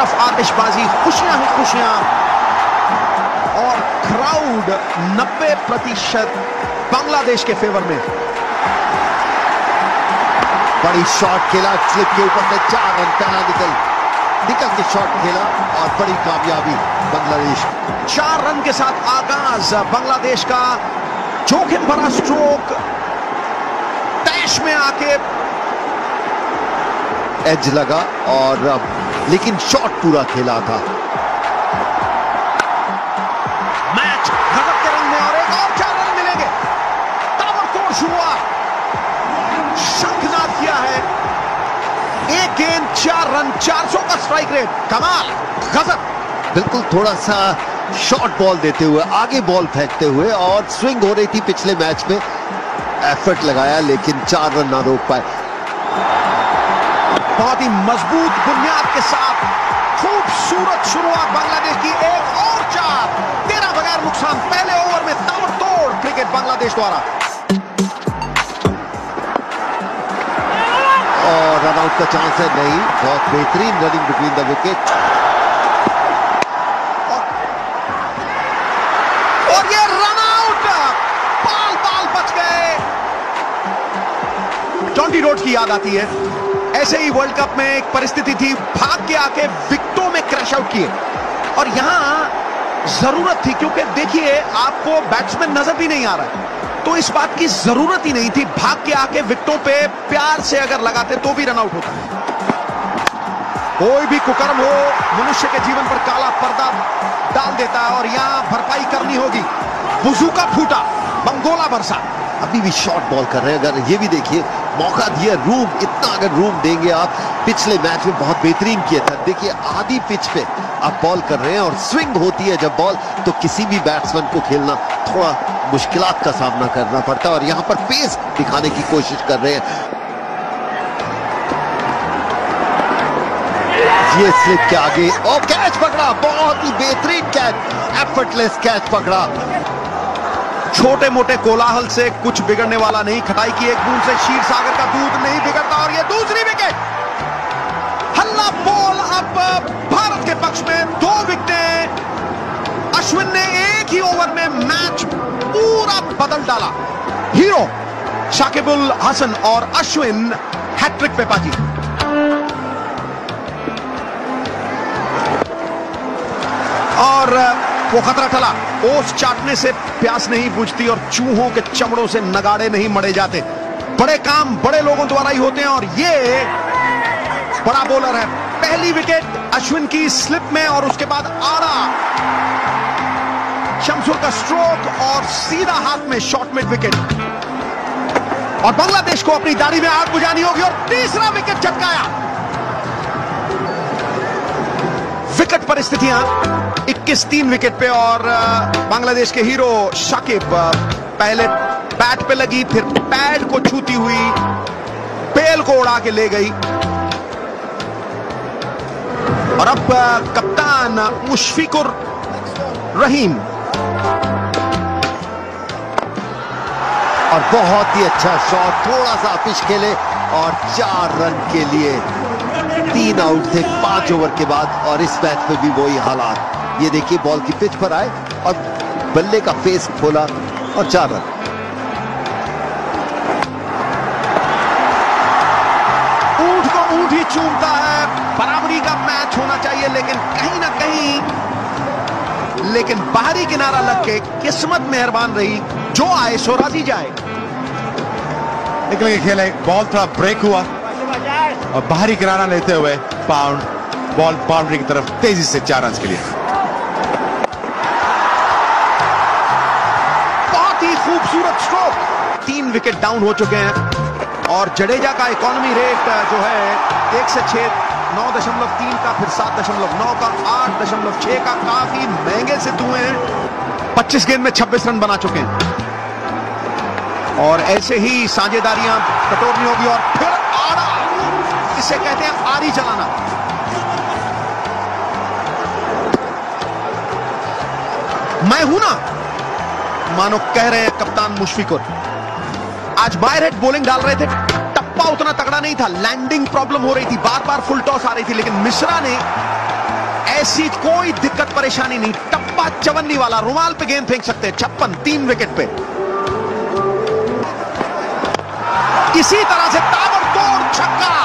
तरफ आतिशबाजी, खुशियां ही खुशियां और क्राउड 90% बांग्लादेश के फेवर में। बड़ी शॉट खेला, स्लिप के ऊपर से 4 रन तना निकल के शॉट खेला और बड़ी कामयाबी बांग्लादेश। 4 रन के साथ आगाज बांग्लादेश का। जोखिम भरा स्ट्रोक तैश में आके एज लगा और लेकिन शॉट पूरा खेला था। मैच गजब के रंग में और एक और 4 रन मिलेंगे। ताबड़तोड़ शुरुआत, शंखनाद किया है। एक गेंद 4 रन, 400 का स्ट्राइक रेट, कमाल, गजब। बिल्कुल थोड़ा सा शॉर्ट बॉल देते हुए, आगे बॉल फेंकते हुए, और स्विंग हो रही थी पिछले मैच में, एफर्ट लगाया लेकिन 4 रन ना रोक पाए। बहुत ही मजबूत बुनियाद के साथ खूबसूरत शुरुआत बांग्लादेश की। एक और 4, 13 बगैर नुकसान। पहले ओवर में ताबड़तोड़ क्रिकेट बांग्लादेश द्वारा। और रन आउट का चांस है नहीं, बहुत बेहतरीन रनिंग बिटवीन द विकेट। और ये रन आउट, बाल बच गए। जॉन्टी रोड्स की याद आती है। ऐसे ही वर्ल्ड कप में एक परिस्थिति थी, भाग के आके विकेटों में क्रैश आउट किए, और यहां जरूरत थी, क्योंकि देखिए आपको बैट्समैन नजर भी नहीं आ रहा है, तो इस बात की जरूरत ही नहीं थी। भाग के आके विकेटों पे प्यार से अगर लगाते तो भी रन आउट होता है। कोई भी कुकर्म हो, मनुष्य के जीवन पर काला पर्दा डाल देता है, और यहां भरपाई करनी होगी। बुजुका फूटा, बंगोला बरसा। अभी भी शॉर्ट बॉल कर रहे हैं। अगर ये भी देखिए, मौका दिया, रूम, इतना अगर रूम देंगे आप, पिछले मैच में बहुत बेहतरीन किया था। देखिए आधी पिच पे आप बॉल कर रहे हैं, और स्विंग होती है जब बॉल, तो किसी भी बैट्समैन को खेलना थोड़ा मुश्किलात का सामना करना पड़ता है, और यहां पर पेस दिखाने की कोशिश कर रहे हैं। ये स्लिप के आगे, और कैच पकड़ा, बहुत ही बेहतरीन कैच, एफर्टलेस कैच पकड़ा। छोटे मोटे कोलाहल से कुछ बिगड़ने वाला नहीं। खटाई की एक बूंद से क्षीर सागर का दूध नहीं बिगड़ता। और ये दूसरी विकेट, हल्ला बॉल अब भारत के पक्ष में। 2 विकेटें। अश्विन ने एक ही ओवर में मैच पूरा बदल डाला। हीरो शाकिबुल हसन और अश्विन हैट्रिक पे बाजी। और वो खतरा टला। ओस चाटने से प्यास नहीं बुझती, और चूहों के चमड़ों से नगाड़े नहीं मढ़े जाते। बड़े काम बड़े लोगों द्वारा ही होते हैं, और ये बड़ा बॉलर है। पहली विकेट अश्विन की स्लिप में, और उसके बाद आड़ा शमसुर का स्ट्रोक और सीधा हाथ में शॉर्ट मिड विकेट। और बांग्लादेश को अपनी दाढ़ी में आग बुझानी होगी, और तीसरा विकेट झटकाया। विकेट परिस्थितियां 21-3 विकेट पे, और बांग्लादेश के हीरो शाकिब पहले बैट पे लगी, फिर पैड को छूती हुई बेल को उड़ा के ले गई। और अब कप्तान मुशफिकुर रहीम, और बहुत ही अच्छा शॉट, थोड़ा सा पिच खेले, और 4 रन के लिए 3 आउट थे 5 ओवर के बाद। और इस मैच में भी वही हालात। ये देखिए, बॉल की पिच पर आए और बल्ले का फेस खोला, और 4 रन। ऊंट को ऊंट ही चूमता है। बराबरी का मैच होना चाहिए, लेकिन कहीं ना कहीं बाहरी किनारा लग के किस्मत मेहरबान रही। जो आए सो राजी जाए। निकलेंगे खेले, बॉल थोड़ा ब्रेक हुआ, और बाहरी किनारा लेते हुए बॉल बाउंड्री की तरफ तेजी से 4 रन के लिए। बहुत ही खूबसूरत स्ट्रोक। 3 विकेट डाउन हो चुके हैं, और जडेजा का इकोनॉमी रेट जो है 1 से 6, 9.3 का, फिर 7.9 का, 8.6 का, काफी महंगे सिद्ध हुए हैं। 25 गेंद में 26 रन बना चुके हैं, और ऐसे ही साझेदारियां कटोरनी होगी। और फिर आड़ा, इसे कहते हैं आरी चलाना। मैं हूं ना, मानो कह रहे हैं कप्तान मुशफिकुर। आज बायर हेड बॉलिंग डाल रहे थे, टप्पा उतना तगड़ा नहीं था, लैंडिंग प्रॉब्लम हो रही थी, बार बार फुल टॉस आ रही थी, लेकिन मिश्रा ने ऐसी कोई दिक्कत परेशानी नहीं, टप्पा चवन्नी वाला, रुमाल पे गेंद फेंक सकते हैं। 56, 3 विकेट पे। इसी तरह से ताबड़तोड़ छक्का,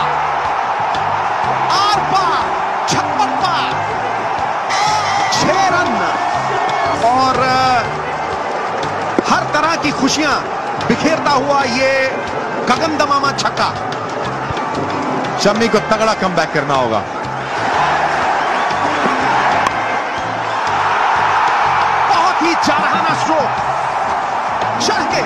आर पार, 56 पार, 6 रन और हर तरह की खुशियां बिखेरता हुआ ये गगनदमामा छक्का। शम्मी को तगड़ा कमबैक करना होगा। बहुत ही जारहाना स्ट्रोक, चढ़ के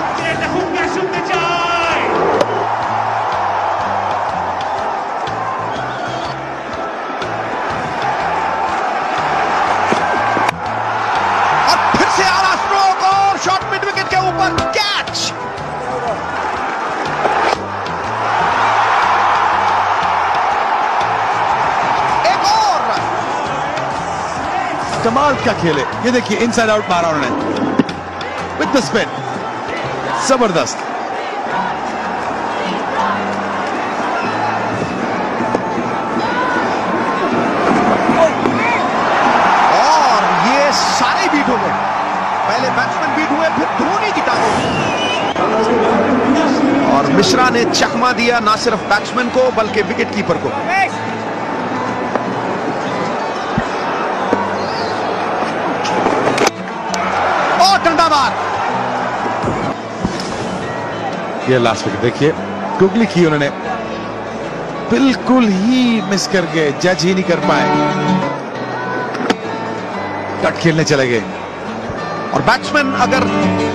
और फिर से आला स्ट्रोक और शॉट मिड विकेट के ऊपर, कैच। कमाल का खेले, ये देखिए इनसाइड आउट मारा उन्होंने विद द स्पिन, जबरदस्त। और ये सारे बीट हो गए, पहले बैट्समैन बीट हुए, फिर धोनी की टांगों। और मिश्रा ने चकमा दिया ना सिर्फ बैट्समैन को बल्कि विकेट कीपर को। डंडाबाद, ये लास्ट विकेट देखिए, गुगली की उन्होंने, बिल्कुल ही मिस कर गए, जज ही नहीं कर पाए, कट खेलने चले गए। और बैट्समैन अगर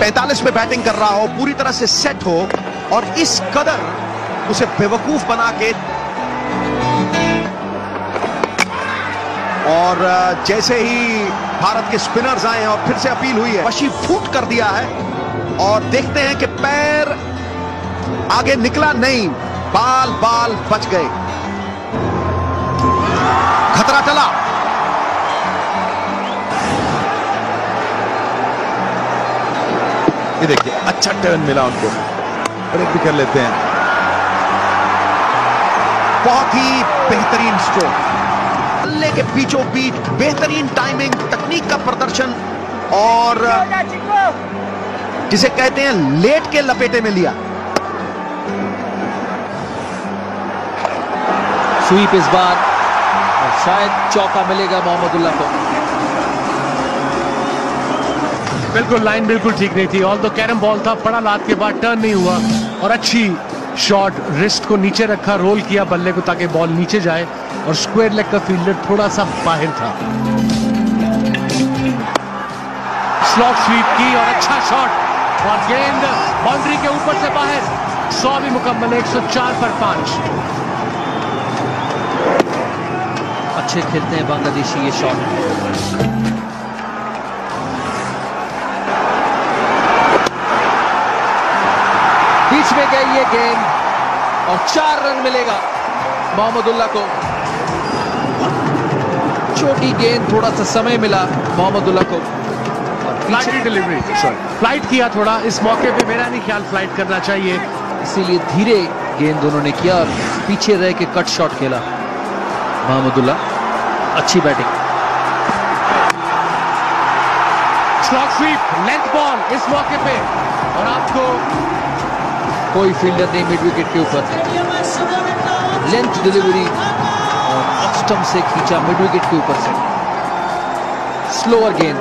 45 में बैटिंग कर रहा हो, पूरी तरह से सेट हो और इस कदर उसे बेवकूफ बना के, और जैसे ही भारत के स्पिनर्स आए और फिर से अपील हुई है, वशीभूत कर दिया है। और देखते हैं कि पैर आगे निकला नहीं, बाल बाल बच गए, खतरा टला। ये देखिए अच्छा टर्न मिला उनको, ब्रेक भी कर लेते हैं। बहुत ही बेहतरीन स्ट्रोक, बल्ले के बीचों बीच बेहतरीन टाइमिंग, तकनीक का प्रदर्शन और जिसे कहते हैं लेट के लपेटे में लिया। स्वीप इस बार और शायद चौका मिलेगा मोहम्मदुल्लाह को। बिल्कुल लाइन बिल्कुल ठीक नहीं थी, ऑल तो कैरम बॉल था, पड़ा लात के बाद टर्न नहीं हुआ और अच्छी शॉट, रिस्ट को नीचे रखा, रोल किया बल्ले को ताकि बॉल नीचे जाए और स्क्वायर लेग का फील्डर थोड़ा सा बाहर था। स्लॉट स्वीप की और अच्छा शॉट और गेंद बाउंड्री के ऊपर से बाहर। 100 भी मुकम्मल, 104 पर 5। अच्छे खेलते हैं बांग्लादेशी ये शॉट। बीच में गई ये गेंद और 4 रन मिलेगा मोहम्मदुल्लाह को। छोटी गेंद, थोड़ा सा समय मिला मोहम्मदुल्लाह को। फ्लाइट डिलीवरी, फ्लाइट किया थोड़ा, इस मौके पे मेरा नहीं ख्याल फ्लाइट करना चाहिए, इसीलिए धीरे गेंद उन्होंने किया और पीछे रह के कट शॉट खेला मोहम्मदुल्लाह। अच्छी batting. Slog sweep, length ball इस मौके पे और आपको कोई फील्डर नहीं मिड विकेट के ऊपर, लेंथ डिलीवरी और ऑफ स्टंप से खींचा मिड विकेट के ऊपर से। स्लोअर गेंद,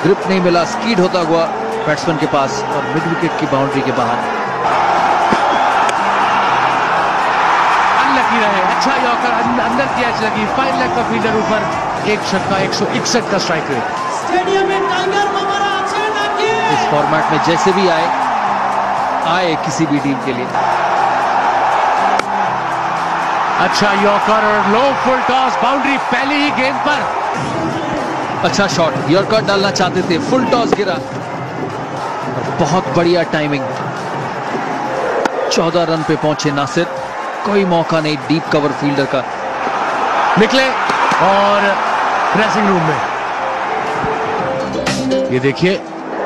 ग्रिप नहीं मिला, स्कीड होता हुआ बैट्समैन के पास और मिड विकेट की बाउंड्री के बाहर। अनलकी रहे, अच्छा यॉर्कर अंदर की एज लगी, फाइन लेग का फील्डर ऊपर, एक छक्का, 161 का स्ट्राइक रेट। इस फॉर्मेट में जैसे भी आए किसी भी टीम के लिए। अच्छा यॉर्कर और लो फुल टॉस, बाउंड्री पहली ही गेंद पर। अच्छा शॉट, यॉर्कर डालना चाहते थे, फुल टॉस गिरा और बहुत बढ़िया टाइमिंग। 14 रन पे पहुंचे नासिर, कोई मौका नहीं डीप कवर फील्डर का। निकले और ड्रेसिंग रूम में ये देखिए,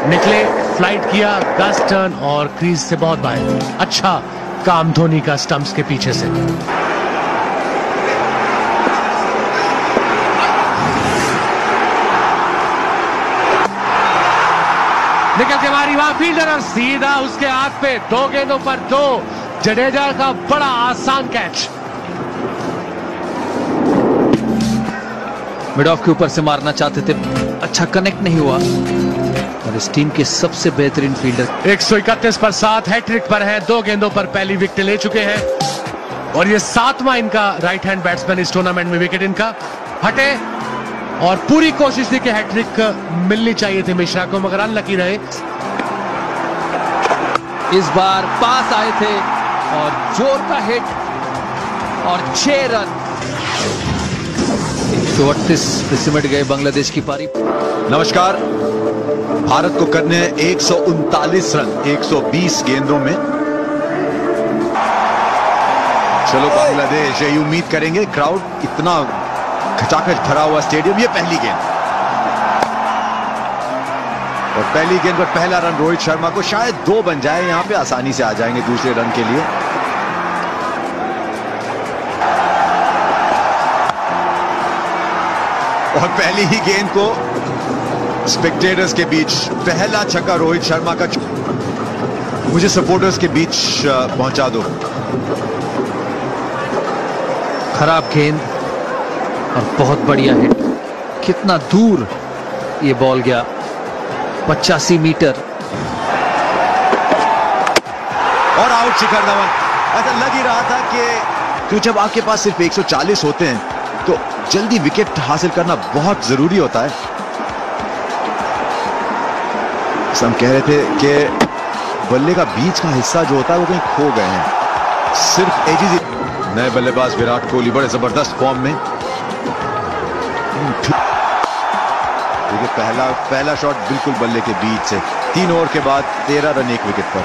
निकले, फ्लाइट किया, गस टर्न और क्रीज से बहुत बाहर। अच्छा काम धोनी का स्टंप्स के पीछे से। निकल के मारी वहां फील्डर और सीधा उसके हाथ पे 2 गेंदों पर 2। जडेजा का बड़ा आसान कैच। मिड ऑफ के ऊपर से मारना चाहते थे, अच्छा कनेक्ट नहीं हुआ। और इस टीम के सबसे बेहतरीन फील्डर 131 पर 7 हैट्रिक पर है, 2 गेंदों पर पहली विकेट ले चुके हैं और ये 7वां इनका राइट हैंड बैट्समैन इस टूर्नामेंट में विकेट इनका हटे। और पूरी कोशिश थी कि हैट्रिक मिलनी चाहिए थी मिश्रा को, मगर अनलकी रहे। इस बार पास आए थे और जोर का हिट और 6 रन। 138 पे सिमट गए बांग्लादेश की पारी। नमस्कार। भारत को करने 139 रन 120 गेंदों में। चलो बांग्लादेश, यही उम्मीद करेंगे। क्राउड इतना खचाखच भरा हुआ स्टेडियम। ये पहली गेंद और पहली गेंद पर पहला रन रोहित शर्मा को, शायद 2 बन जाए। यहां पे आसानी से आ जाएंगे दूसरे रन के लिए। और पहली ही गेंद को स्पेक्टेटर्स के बीच पहला छक्का रोहित शर्मा का। मुझे सपोर्टर्स के बीच पहुंचा दो। खराब गेंद और बहुत बढ़िया हिट। कितना दूर ये बॉल गया, 85 मीटर। और आउट शिखर धवन। ऐसा लग ही रहा था कि जब आपके पास सिर्फ 140 होते हैं तो जल्दी विकेट हासिल करना बहुत जरूरी होता है। हम कह रहे थे कि बल्ले का बीच का हिस्सा जो होता है वो कहीं खो गए हैं। सिर्फ एजी। नए बल्लेबाज विराट कोहली बड़े जबरदस्त फॉर्म में। देखिए पहला शॉट बिल्कुल बल्ले के बीच से। 3 ओवर के बाद 13 रन 1 विकेट पर।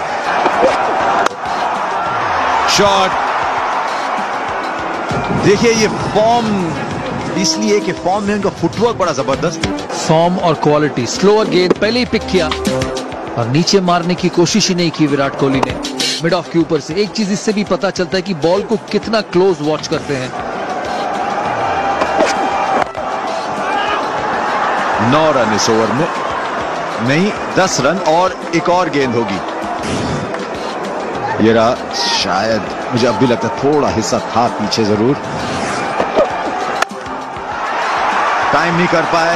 शॉट देखिए, ये फॉर्म इसलिए कि फॉर्म में उनका फुटवर्क बड़ा जबरदस्त। फॉर्म और क्वालिटी। स्लोअर गेंद पहले ही पिक किया और नीचे मारने की कोशिश ही नहीं की विराट कोहली ने। मिड ऑफ के ऊपर से एक चीज इससे भी पता चलता है कि बॉल को कितना क्लोज वॉच करते हैं। 9 रन इस ओवर में, नहीं 10 रन और एक और गेंद होगी। ये रहा, शायद मुझे अब भी लगता थोड़ा हिस्सा था पीछे जरूर। टाइम नहीं कर पाए।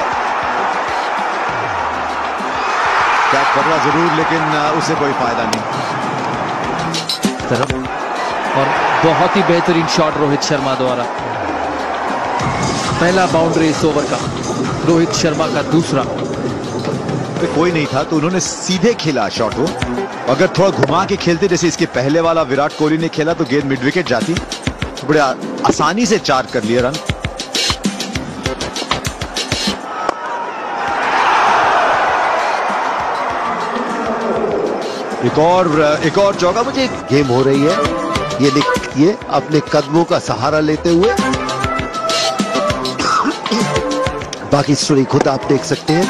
कैच पकड़ा जरूर लेकिन उससे कोई फायदा नहीं। तरफ और बहुत ही बेहतरीन शॉट रोहित शर्मा द्वारा। पहला बाउंड्री इस ओवर का, रोहित शर्मा का दूसरा। कोई नहीं था तो उन्होंने सीधे खेला शॉट को। अगर थोड़ा घुमा के खेलते जैसे इसके पहले वाला विराट कोहली ने खेला तो गेंद मिड विकेट जाती। तो बड़े आसानी से 4 कर लिए रन। एक और चौका। मुझे गेम हो रही है, ये देखिए अपने कदमों का सहारा लेते हुए। बाकी स्टोरी खुद आप देख सकते हैं।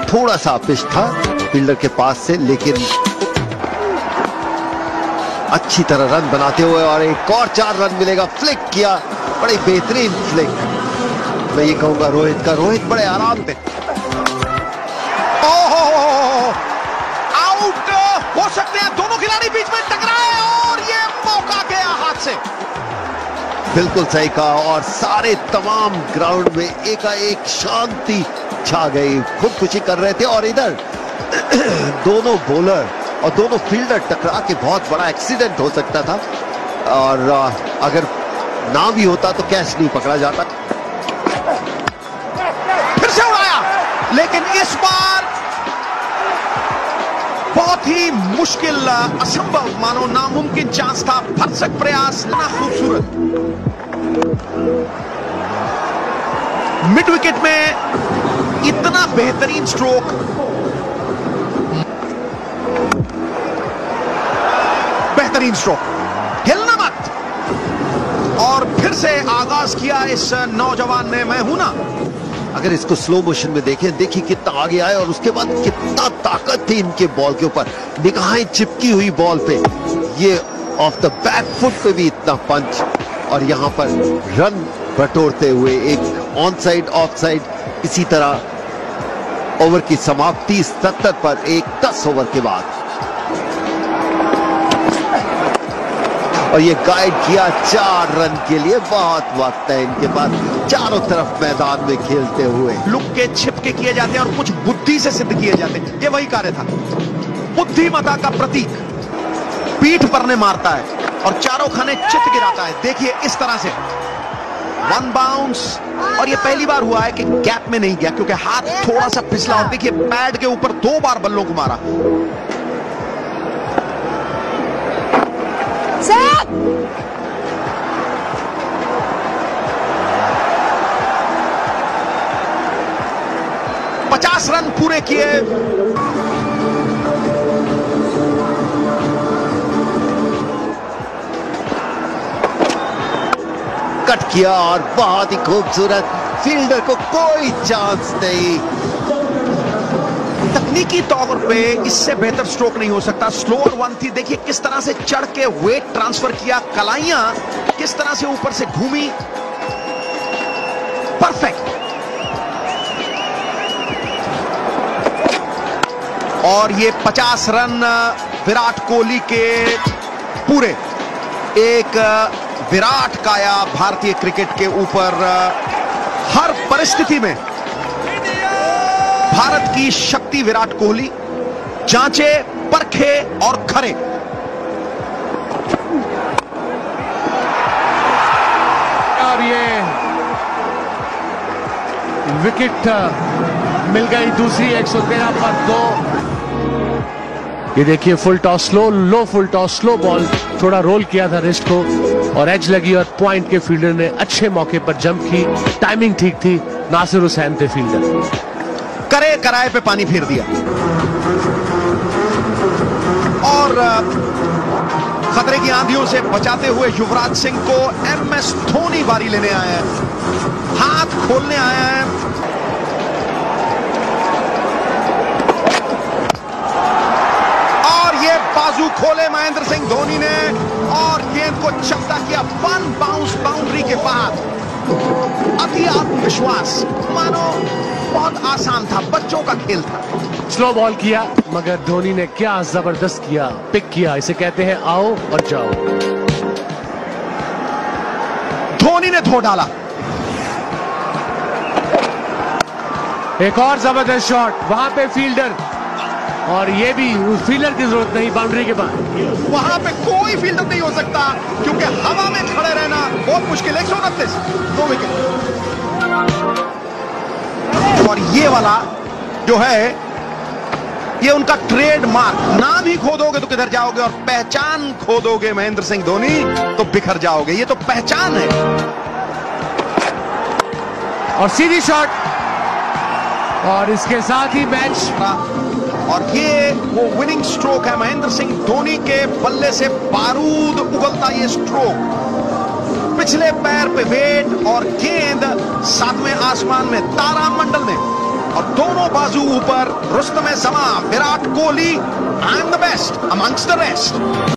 थोड़ा सा पिच था फील्डर के पास से, लेकिन अच्छी तरह रन बनाते हुए और एक और 4 रन मिलेगा। फ्लिक किया, बड़ी बेहतरीन फ्लिक। मैं ये कहूंगा रोहित बड़े आराम पे। आउट हो सकते हैं, दोनों खिलाड़ी बीच में टकराए और ये मौका गया हाथ से। बिल्कुल सही कहा और सारे तमाम ग्राउंड में एकाएक शांति छा गई। खुदकुशी कर रहे थे और इधर दोनों बॉलर और दोनों फील्डर टकरा के बहुत बड़ा एक्सीडेंट हो सकता था। और अगर ना भी होता तो कैच नहीं पकड़ा जाता। फिर से उड़ाया, लेकिन इस बार बहुत ही मुश्किल, असंभव, मानो नामुमकिन चांस था। भरसक प्रयास, इतना खूबसूरत। मिड विकेट में इतना बेहतरीन स्ट्रोक। बेहतरीन स्ट्रोक, हिलना मत। और फिर से आगाज किया इस नौजवान ने, मैं हूं ना। अगर इसको स्लो मोशन में देखें, देखिए कितना आगे आए और उसके बाद कितना ताकत थी इनके बॉल के ऊपर। निगाहें चिपकी हुई बॉल पे, ये ऑफ द बैक फुट पे भी इतना पंच और यहां पर रन बटोरते हुए एक ऑन साइड ऑफ साइड इसी तरह ओवर की समाप्ति 77 पर एक 10 ओवर के बाद। और ये गाइड किया 4 रन के लिए। बहुत वक्त है इनके पास चारों तरफ मैदान में खेलते हुए। लुक के छिप के किए जाते हैं और कुछ बुद्धि से सिद्ध किए जाते हैं। ये वही कार्य था, बुद्धिमता का प्रतीक। पीठ पर ने मारता है और चारों खाने चित गिराता है। देखिए इस तरह से 1 बाउंस। और ये पहली बार हुआ है कि गैप में नहीं गया क्योंकि हाथ थोड़ा सा फिसला। और देखिए पैड के ऊपर 2 बार बल्लों को मारा। Set! 50 रन पूरे किए। कट किया और बहुत ही खूबसूरत। फील्डर को कोई चांस नहीं। तकनीकी तौर पे इससे बेहतर स्ट्रोक नहीं हो सकता। स्लोअर 1 थी। देखिए किस तरह से चढ़ के वेट ट्रांसफर किया, कलाइयां किस तरह से ऊपर से घूमी। परफेक्ट। और ये 50 रन विराट कोहली के पूरे। एक विराट काया भारतीय क्रिकेट के ऊपर। हर परिस्थिति में भारत की शक्ति विराट कोहली। जांचे, परखे और खरे। और ये विकेट मिल गई दूसरी 113 पर 2। ये देखिए फुल टॉस स्लो, लो फुल टॉस स्लो बॉल। थोड़ा रोल किया था रिस्ट को और एज लगी और पॉइंट के फील्डर ने अच्छे मौके पर जंप की। टाइमिंग ठीक थी। नासिर हुसैन थे फील्डर। करे कराए पे पानी फेर दिया। और खतरे की आंधियों से बचाते हुए युवराज सिंह को MS धोनी बारी लेने आया है। हाथ खोलने आया है। और ये बाजू खोले महेंद्र सिंह धोनी ने और गेंद को चपटा किया 1 बाउंस बाउंड्री के बाद। अति आत्मविश्वास, मानो बहुत आसान था, बच्चों का खेल था। स्लो बॉल किया मगर धोनी ने क्या जबरदस्त किया, पिक किया। इसे कहते हैं आओ और जाओ। धोनी ने धो डाला। एक और जबरदस्त शॉट, वहां पे फील्डर। और ये भी फील्डर की जरूरत नहीं बाउंड्री के बाद। वहां पे कोई फील्डर नहीं हो सकता क्योंकि हवा में खड़े रहना बहुत मुश्किल है। 129 2 विकेट। और ये वाला जो है ये उनका ट्रेडमार्क। नाम ही खो दोगे तो किधर जाओगे और पहचान खो दोगे महेंद्र सिंह धोनी तो बिखर जाओगे। ये तो पहचान है। और सीधी शॉट और इसके साथ ही मैच। और ये वो विनिंग स्ट्रोक है महेंद्र सिंह धोनी के बल्ले से बारूद उगलता ये स्ट्रोक। पिछले पैर पे वेट और गेंद 7वें आसमान में, तारामंडल में। और दोनों बाजू ऊपर। रुस्तमे ज़मां Virat Kohli, I am the best amongst the rest.